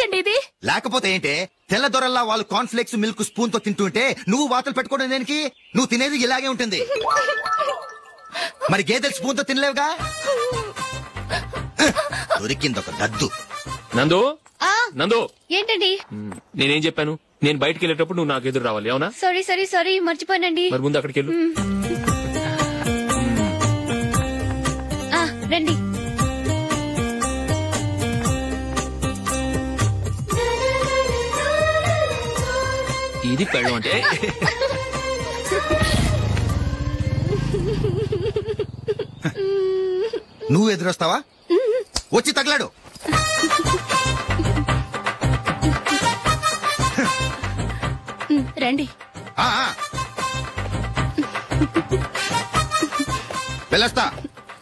ఏంటండి ఇది? లేకపోతే ఏంటే, తెల్లదొరల్లా వాళ్ళు కార్న్ఫ్లేక్స్ మిల్క్ స్పూన్ తో తింటుంటే నువ్వు వాతలు పెట్టుకోవడం దేనికి? నువ్వు తినేది ఇలాగే ఉంటుంది. మరి గేదెలు స్పూన్ తో తినలేవుగా. దొరికింది ఒక దద్దు. నందు నందు, ఏంటండి? నేనేం చెప్పాను? నేను బయటకు వెళ్ళేటప్పుడు నువ్వు నాకు ఎదురు రావాలి, అవునా? సారీ మర్చిపోయానండి. మరి ముందు అక్కడికి వెళ్ళు. రండి. ఇది పెళ్ళం అంటే. నువ్వు ఎదురొస్తావా? వచ్చి తగలాడు. రండి.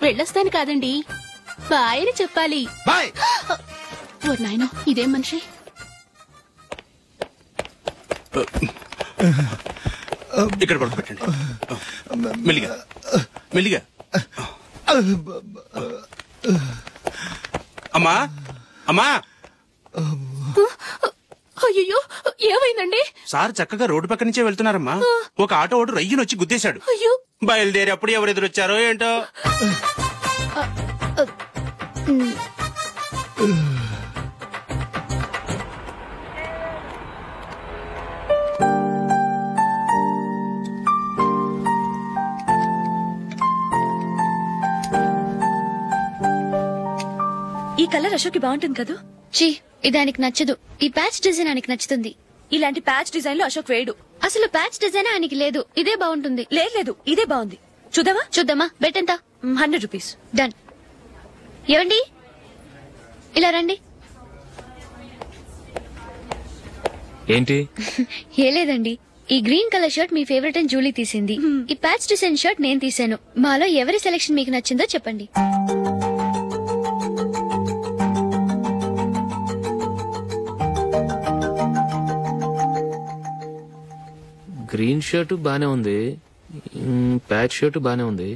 వెళ్ళొస్తాను కాదండి, బాయ్ అని చెప్పాలి. బాయ్. ఓ నాయనో, ఇదేం మనిషి. ఇక్కడ పడుకోబెట్టండి. మెల్లిగా మెల్లిగా. అమ్మా అమ్మా. అయ్యో, ఏమైందండి? సార్ చక్కగా రోడ్డు పక్క నుంచే వెళ్తున్నారమ్మా. ఒక ఆటో ఓడు రయ్యను వచ్చి గుద్దేశాడు. అయ్యో. బయలుదేరి అప్పుడు ఎవరు ఎదురొచ్చారో ఏంటో. ఈ కలర్ అశోక్కి బాగుంటుంది కదా? చీ, ఇది ఆయనకి నచ్చదు. ఈ ప్యాచ్ డిజైన్ ఆయనకి నచ్చుతుంది. ఇలాంటి ప్యాచ్ డిజైన్ లో అశోక్ వేయడు. అసలు ప్యాచ్ డిజైన్ ఆయనకి లేదు. ఇదే బాగుంటుంది. లేదు, ఇదే బాగుంది. చూద్దామా? బెట్ ఎంత? 100 రూపీస్. డన్. ఏవండి, ఇలా రండి. ఏంటి? ఏ లేదండి, ఈ గ్రీన్ కలర్ షర్ట్ మీ ఫేవరెట్ అని జూలీ తీసింది. ఈ ప్యాచ్ డిజైన్ షర్ట్ నేను తీసాను. మాలో ఎవరి సెలెక్షన్ మీకు నచ్చిందో చెప్పండి. గ్రీన్ షర్ట్ బానే ఉంది, ప్యాచ్ షర్ట్ బానే ఉంది.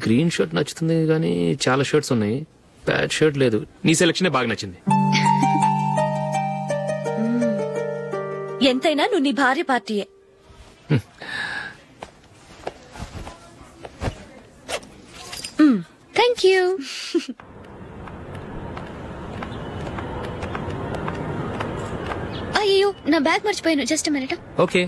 గ్రీన్ షర్ట్ నచ్చుతుంది కానీ చాలా షర్ట్స్ ఉన్నాయి, ప్యాచ్ షర్ట్ లేదు. నీ సెలెక్షన్ బాగా నచ్చింది. ఎంతైనా నువ్వు నీ భార్య పార్టీయే. Thank you. అయ్యో, నా బ్యాగ్ మర్చిపోయాను. Just minute. ఓకే.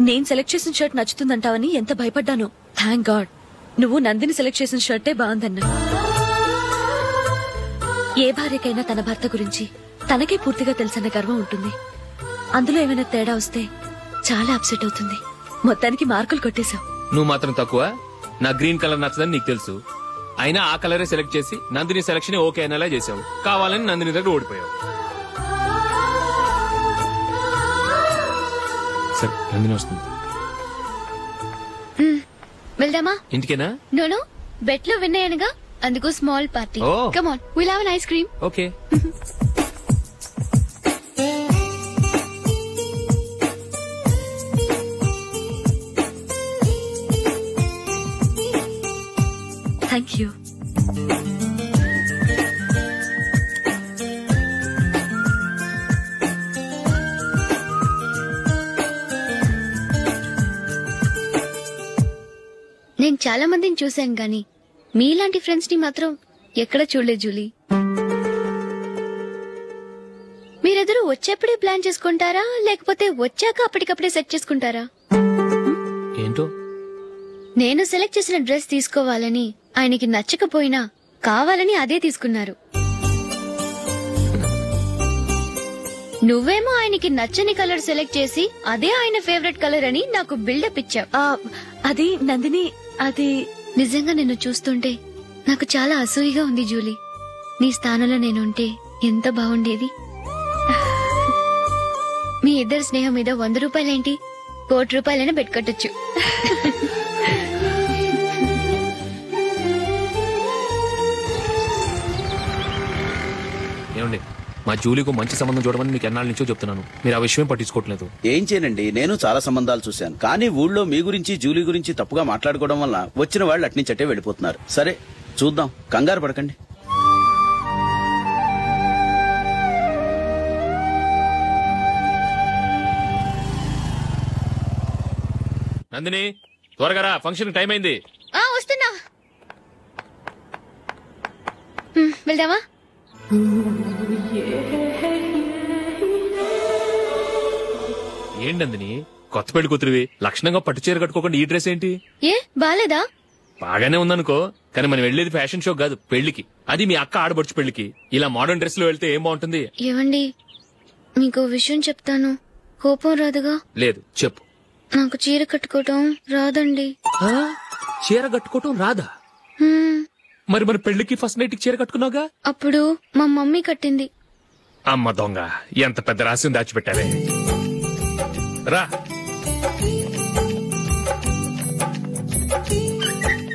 నేను సెలెక్ట్ చేసిన షర్ట్ నచ్చుతుందంటావని ఎంత భయపడ్డాను. థ్యాంక్ గాడ్ నువ్వు నందిని సెలెక్ట్ చేసిన షర్టే బాగుందన్నా. ఏ భార్యకైనా తన భర్త గురించి తనకే పూర్తిగా తెలుసన్న గర్వం ఉంటుంది. అందులో ఏమైనా తేడా వస్తే చాలా అప్సెట్ అవుతుంది. మొత్తానికి మార్కులు కొట్టేశావు. నువ్వు మాత్రం తక్కువ. నా గ్రీన్ కలర్ నచ్చదని నీకు తెలుసు, అయినా ఆ కలరే సెలెక్ట్ చేసి నందిని సెలెక్షన్ ఓకే అనేలా చేసావు. కావాలని నందిని దగ్గర ఓడిపోయావు. సరే, నందిని వస్తుంది. వెళ్దామా? ఇంటికేనా? నోను, బెట్ లో విన్ అయ్యానుగా, అందుకు small party. Come on, will have an ice cream. Okay. Thank you. నేను చాలా మందిని చూశాను గాని మీలాంటి ఫ్రెండ్స్ ని మాత్రం ఎక్కడ చూడలేదు జూలీ. మీరెదరూ వచ్చేప్పుడే ప్లాన్ చేసుకుంటారా, లేకపోతే వచ్చాక అప్పటికప్పుడే సెట్ చేసుకుంటారా? ఏంటో, నేను సెలెక్ట్ చేసిన డ్రెస్ తీసుకోవాలని ఆయనకి నచ్చకపోయినా కావాలని అదే తీసుకున్నారు. నువ్వేమో ఆయనకి నచ్చని కలర్ సెలెక్ట్ చేసి అదే ఆయన ఫేవరెట్ కలర్ అని నాకు బిల్డప్ ఇచ్చావు. అది నందిని, అది నిజంగా నిన్ను చూస్తుంటే నాకు చాలా అసూయగా ఉంది జూలీ. నీ స్థానంలో నేనుంటే ఎంత బాగుండేది. మీ ఇద్దరు స్నేహం మీద 100 రూపాయలేంటి, 1 కోటి రూపాయలైనా పెట్టుకట్టొచ్చు. ఏమండి, మా జూలీకు మంచి సంబంధం చూడమని మీకు ఎన్నాళ్ళ నుంచో చెప్తున్నాను, మీరు ఆ విషయం పట్టించుకోవట్లేదు. ఏం చేయనండి, నేను చాలా సంబంధాలు చూశాను, కానీ ఊళ్ళో మీ గురించి జూలీ గురించి తప్పుగా మాట్లాడుకోవడం వల్ల వచ్చిన వాళ్ళు అట్నుంచటే వెళ్ళిపోతున్నారు. సరే చూద్దాం, కంగారు పడకండి. నందిని త్వరగా రా, ఫంక్షన్ టైం అయింది. వస్తున్నా. వెళ్దామా? ఏంటి నందిని, కొత్త పెళ్లి కూతురివి, లక్షణంగా పట్టు చీర కట్టుకోకుండా ఈ డ్రెస్ ఏంటి? ఏ బాలేదా? బాగానే ఉందనుకో, కానీ మనం వెళ్లేది ఫ్యాషన్ షో కాదు, పెళ్లికి. అది మీ అక్క ఆడబడుచు పెళ్లికి. ఇలా మోడర్న్ డ్రెస్ లో వెళ్తే ఏం బాగుంటుంది? ఏవండి, మీకు విషయం చెప్తాను, కోపం రాదుగా? లేదు, చెప్పు. నాకు చీర కట్టుకోవటం రాదండి. చీర కట్టుకోవటం రాదా? మరి మన పెళ్లికి ఫస్ట్ నైట్ కి చీర కట్టుకున్నావుగా? అప్పుడు మా మమ్మీ కట్టింది. అమ్మ దొంగ, ఎంత పెద్ద రహస్యం దాచిపెట్టావే. రా.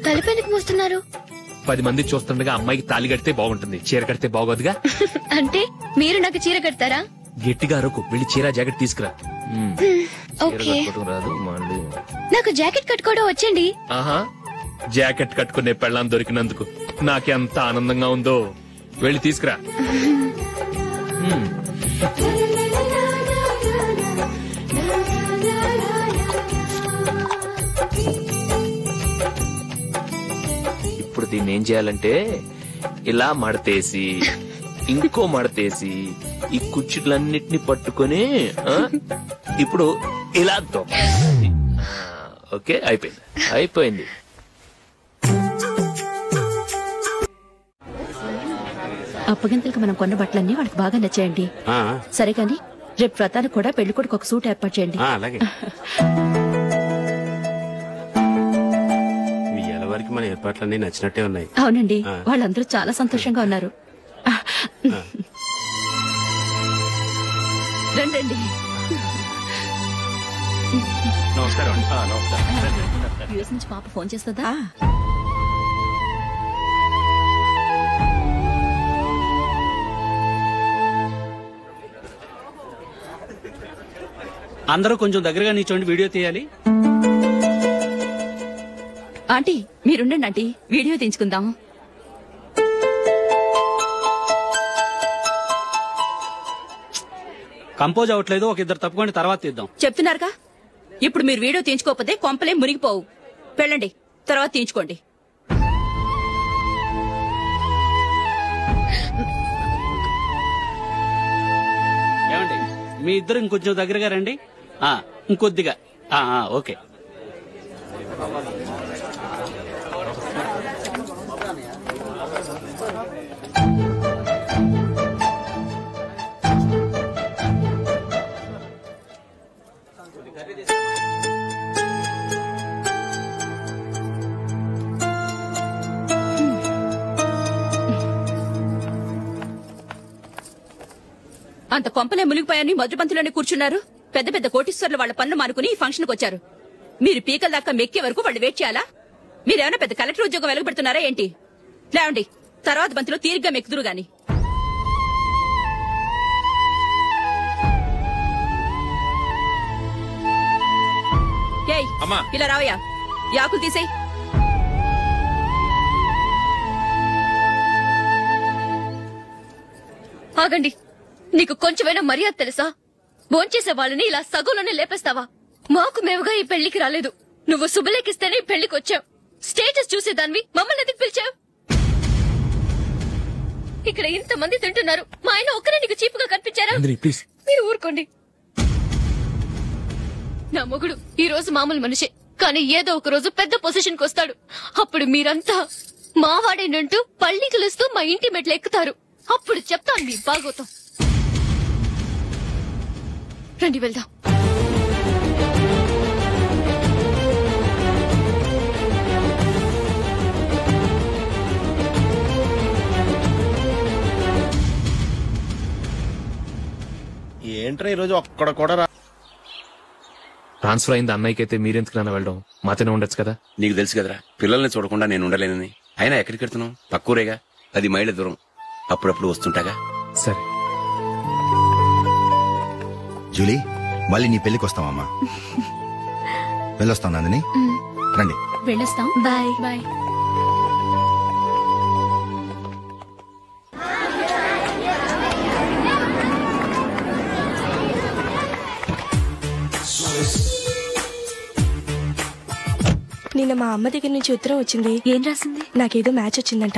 తలపెందుకు మోస్తున్నారు? 10 మంది చూస్తుండగా అమ్మాయికి తాళి కడితే బాగుంటుంది, చీర కడితే బాగోదుగా. అంటే మీరు నాకు చీర కడతారా? గట్టిగా అరకు, వెళ్ళి చీర జాకెట్ తీసుకురా. ఓకే. రాదు మళ్ళీ. నాకు జాకెట్ కట్టుకోవడం వచ్చండి. ఆహా, జాకెట్ కట్టుకునే పెళ్ళాం దొరికినందుకు నాకెంత ఆనందంగా ఉందో. వెళ్ళి తీసుకురా. ఇప్పుడు దీన్ని ఏం చేయాలంటే ఇలా మడతేసి ఇంకో మడతేసి ఈ కుర్చీలన్నిటిని పట్టుకొని ఇప్పుడు ఇలా దొక్కాలి. ఓకే, అయిపోయింది. అప్పగింతలకు మనం కొన్న బట్టలన్నీ వాళ్ళకి బాగా నచ్చాయండి. సరే కానీ రేపు వ్రతానికి కూడా పెళ్లి కొడుకు ఒక సూట్ ఏర్పాటు చేయండి. అలాగే. వరకు మన ఏర్పాట్లన్నీ నచ్చినట్టే ఉన్నాయి. అవునండి, వాళ్ళందరూ చాలా సంతోషంగా ఉన్నారు. రండి. నమస్కారం. యూఎస్ నుంచి పాప ఫోన్ చేస్తుందా? అందరూ కొంచెం దగ్గరగా నిల్చోండి, వీడియో తీయాలి. ఆంటీ మీరుండండి ఆంటీ, వీడియో తీయించుకుందాం. కంపోజ్ అవ్వట్లేదు, ఒక ఇద్దరు తప్పుకోండి, తర్వాత తీద్దాం. చెప్తున్నారుగా, ఇప్పుడు మీరు వీడియో తీయించుకోకపోతే కొంపలే మునిగిపోవు. వెళ్ళండి, తర్వాత తీయించుకోండి. ఏమండి, మీ ఇద్దరు ఇంకొంచెం దగ్గరగా రండి. ఇంకొద్దిగా. ఓకే. అంత కొంపలే మునిగిపోయాని మొదటి పంతులోనే కూర్చున్నారు. పెద్ద పెద్ద కోటీశ్వర్లు వాళ్ళ పన్ను మానుకుని ఈ ఫంక్షన్ కు వచ్చారు. మీరు పీకల దాకా మెక్కే వరకు వాళ్ళు వెయిట్ చేయాలా? మీరేమైనా పెద్ద కలెక్టర్ ఉద్యోగం వెలగబెడుతున్నారా ఏంటి? లేవండి, తర్వాత బంతిలో తీరిగ్గా మెక్కుదురు గాని. ఇలా రావయ్యా, యాకులు తీసేయ్. ఆగండి, నీకు కొంచెమైనా మర్యాద తెలుసా? భోంచేసే వాళ్ళని ఇలా సగంలోనే లేపేస్తావా? మాకు మేముగా ఈ పెళ్లికి రాలేదు, నువ్వు శుభలేఖిస్తేనే ఈ పెళ్లికి వచ్చావు. స్టేటస్ చూసేదానివి మమ్మల్ని ఎందుకు పిలిచావు? ఇక్కడ ఇంతమంది తింటున్నారు, మా ఆయన ఒక్కరే నీకు చీపుగా కనిపించారా? మీరు ఊరుకోండి. నా మొగుడు ఈ రోజు మామూలు మనిషే, కానీ ఏదో ఒక రోజు పెద్ద పొజిషన్ కు వస్తాడు. అప్పుడు మీరంతా మావాడేనంటూ పళ్ళి కలుస్తూ మా ఇంటి మెట్లు ఎక్కుతారు. అప్పుడు చెప్తాను మీ బాగోతాం. రండి వెళ్దాం. ఏంట్రా ఈరోజు ఒక్కడ కూడా ట్రాన్స్ఫర్ అయింది అన్నయ్యకి అయితే మీరెందుకు నాన్న వెళ్ళడం? మాతోనే ఉండొచ్చు కదా. నీకు తెలుసు కదరా, పిల్లల్ని చూడకుండా నేను ఉండలేనని. అయినా ఎక్కడికి వెళ్తున్నావు? పక్కూరేగా, 10 మైళ్ళ దూరం. అప్పుడప్పుడు వస్తుంటాగా. సరే జూలీ, మళ్ళీ నీ పెళ్లికి వస్తామమ్మా. వెళ్ళొస్తాం నందిని, రండి. వెళ్ళొస్తాం. Bye bye. నిన్న మా అమ్మ దగ్గర నుంచి ఉత్తరం వచ్చింది. ఏం రాసింది? నాకేదో మ్యాచ్ వచ్చిందంట.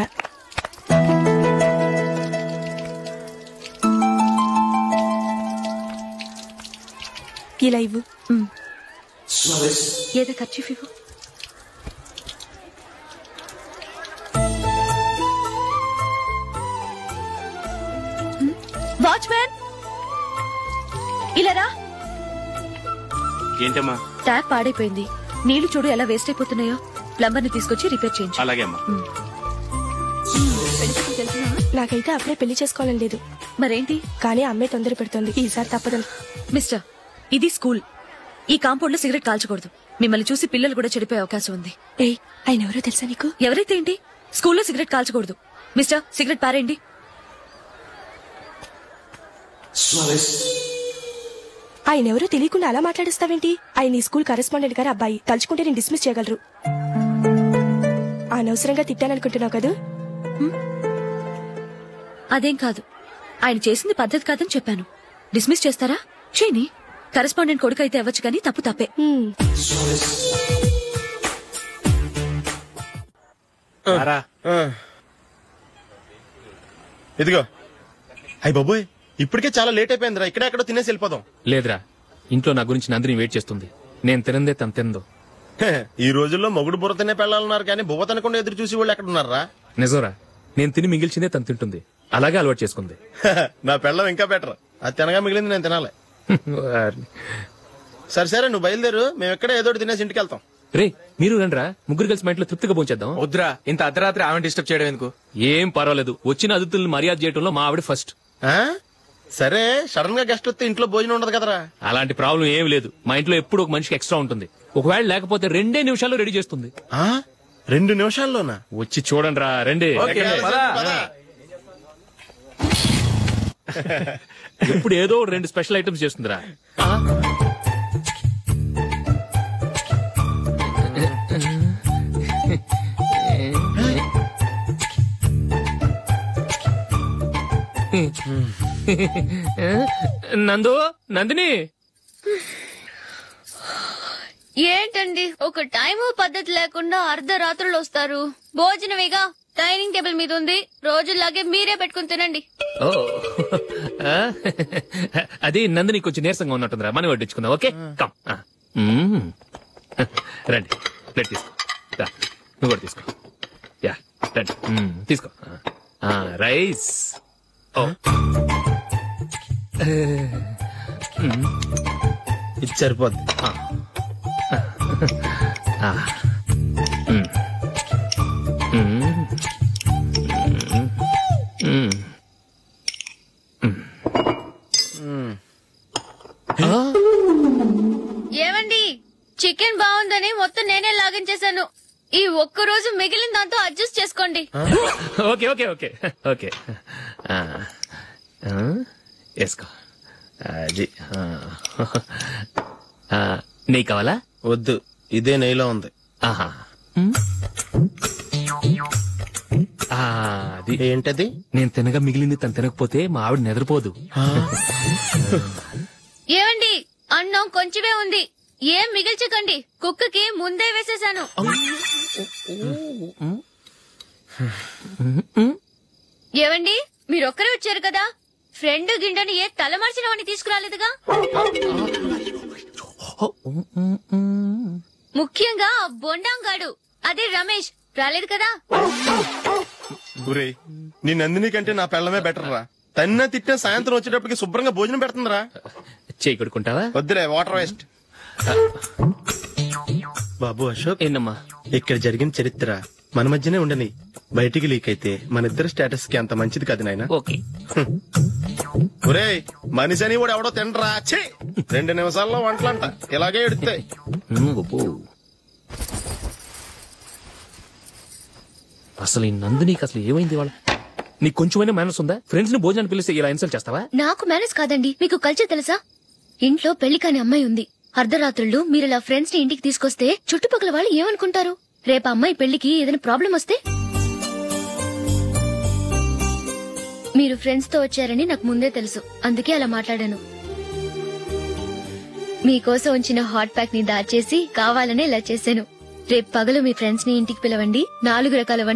ఇలా ఇవ్వు. ఏదో ఖర్చు ఇవ్వు. వాచ్మ్యాన్ ఇలా రా. ఏంటమ్మా? ట్యాప్ పాడైపోయింది. నీళ్లు చూడు ఎలా వేస్ట్ అయిపోతున్నాయో. ప్లంబర్ ని తీసుకొచ్చి రిపేర్ చేయించు. అలాగే అమ్మా. నాకైతే అప్పుడే పెళ్లి చేసుకోవాలని లేదు. మరేంటి? కానీ అమ్మే తొందర పెడుతోంది. ఈసారి తప్పదని. మిస్టర్, ఇది స్కూల్. ఈ కాంపౌండ్ లో సిగరెట్ కాల్చకూడదు. మిమ్మల్ని చూసి పిల్లలు కూడా చెడిపోయే అవకాశం ఉంది. ఏయ్, ఆయన ఎవరో తెలుసా నీకు? ఎవరైతే ఏంటి? స్కూల్లో సిగరెట్ కాల్చకూడదు. మిస్టర్, సిగరెట్ పారేయండి. ఆయన ఎవరో తెలియకుండా అలా మాట్లాడిస్తావేంటి? ఆయన ఈ స్కూల్ కరెస్పాండెంట్ గారు అబ్బాయి. తలుచుకుంటే నేను డిస్మిస్ చేయగలరు. అనవసరంగా తిట్టాననుకుంటున్నావు కదా? అదేం కాదు. ఆయన చేసింది పద్ధతి కాదని చెప్పాను. డిస్మిస్ చేస్తారా? చేయని. కరెస్పాండెంట్ కొడుకు అయితే అవ్వచ్చు కానీ తప్పు తప్పే. ఇదిగో. అయ్య బాబోయ్, ఇప్పటికే చాలా లేట్ అయిపోయిందిరా. ఇక్కడెక్కడో తినేసి వెళ్ళిపోదాం. లేదురా, ఇంట్లో నా గురించి నందిని వెయిట్ చేస్తుంది. నేను తినందే తను తిందో. ఈ రోజుల్లో మొగుడు బుర్ర తినే పెళ్ళాలన్నారు కానీ బువ్వ తినకుండా ఎదురు చూసి వాళ్ళు ఎక్కడ ఉన్నారా? నిజంరా, నేను తిని మిగిల్చిందే తను తింటుంది. అలాగే అలవాటు చేసుకుంది. నా పెళ్ళం ఇంకా బెటర్. అది తినగా మిగిలింది నేను తినాలి. సరే సరే, నువ్వు బయలుదేరు. మేము ఎక్కడ ఏదో తినేసి ఇంటికి వెళ్తాం. రే, మీరు రండిరా, ముగ్గురు కలిసి మా ఇంట్లో తృప్తిగా పోంచేద్దాం. వద్దురా, ఇంత అర్ధరాత్రి ఆమె డిస్టర్బ్ చేయడం ఎందుకు? ఏం పర్వాలేదు. వచ్చిన అతిథులను మర్యాద చేయడంలో మా ఆవిడ ఫస్ట్. సరే, సడన్ గా గెస్ట్ వస్తే ఇంట్లో భోజనం ఉండదు కదరా? అలాంటి ప్రాబ్లం ఏం లేదు. మా ఇంట్లో ఎప్పుడు ఒక మనిషికి ఎక్స్ట్రా ఉంటుంది. ఒకవేళ లేకపోతే 2 నిమిషాల్లో రెడీ చేస్తుంది. 2 నిమిషాల్లోనా? వచ్చి చూడండి రా. రండి. ఇప్పుడు ఏదో 2 స్పెషల్ ఐటమ్స్ చేస్తుందిరా. నందు, నందిని. ఏంటండి ఒక టైము పద్ధతి లేకుండా అర్ధరాత్రులు వస్తారు? భోజనమేగా డైనింగ్ టేబుల్ మీద ఉంది. రోజుల్లాగే మీరే పెట్టుకుని తినండి. ఓ, అది నందిని కొంచెం నీరసంగా ఉన్నట్టుందిరా. మనం వడ్డించుకుందాం. Okay, come. రండి, ప్లేట్ తీసుకో. నువ్వు కూడా తీసుకో. యా, రండి, తీసుకో. రైస్. ఇది సరిపోద్ది. ఏమండి, చికెన్ బాగుందని మొత్తం నేనే లాగించేశాను. ఈ ఒక్కరోజు మిగిలిన దాంతో అడ్జస్ట్ చేసుకోండి. Okay okay okay okay. వేసుకో. అది నెయ్యి కావాలా? వద్దు, ఇదే నెయ్యిలో ఉంది. ఆహా, అది ఏంటది? నేను తినగా మిగిలింది తను తినకపోతే మా ఆవిడ నిద్రపోదు. ఏమండి, అన్నం కొంచెమే ఉంది. ఏం మిగిల్చకండి. కుక్కకి ముందే వేసేశాను. ఏవండి, మీరొక్కరే వచ్చారు కదా. ఫ్రెండ్ గిండని ఏ తలమార్చిన వాడిని తీసుకురాలేదుగా. ముఖ్యంగా బొండాంగాడు, అదే రమేష్ రాలేదు కదా. నీ నందిని కంటే నా పెళ్ళమే బెటర్ రా. తన్న తిట్టిన సాయంత్రం వచ్చేటప్పటికి శుభ్రంగా భోజనం పెడుతుందిరా. చేయి కొడుకుంటావా? వద్దులే, వాటర్ వేస్ట్. బాబు అశోక్, ఏంటమ్మా ఇక్కడ జరిగిన చరిత్ర మన మధ్యనే ఉండని. బయటికి లీక్ అయితే మన ఇద్దరు స్టేటస్ కి అంత మంచిది కాదు నాయన. ఒరేయ్, మనిషి అని కూడా ఎవడో తినరా. 2 నిమిషాల్లో వంటలంట ఇలాగే ఎడుతాయి. అసలు ఈ నందినికి అసలు ఏమైంది? వాళ్ళ నీకు కొంచెమైనా మేనస్ ఉందా? ఫ్రెండ్స్ ని భోజనాన్ని పిలిస్తే ఇలా ఇన్సల్ట్ చేస్తావా? నాకు మేనేజ్ కాదండి, మీకు కల్చర్ తెలుసా? ఇంట్లో పెళ్లి కాని అమ్మాయి ఉంది. అర్ధరాత్రుళ్ళు మీరు ఇలా ఫ్రెండ్స్ ని ఇంటికి తీసుకొస్తే చుట్టుపక్కల వాళ్ళు ఏమనుకుంటారు? రేపు అమ్మాయి పెళ్లికి ఏదైనా ప్రాబ్లం వస్తే? మీరు ఫ్రెండ్స్ తో వచ్చారని నాకు ముందే తెలుసు, అందుకే అలా మాట్లాడాను. మీకోసం ఉంచిన హాట్ ప్యాక్ ని దాచేసి కావాలనే ఇలా చేశాను. రేపు పగలు మీ ఫ్రెండ్స్ ని ఇంటికి పిలవండి 4 రకాల వంట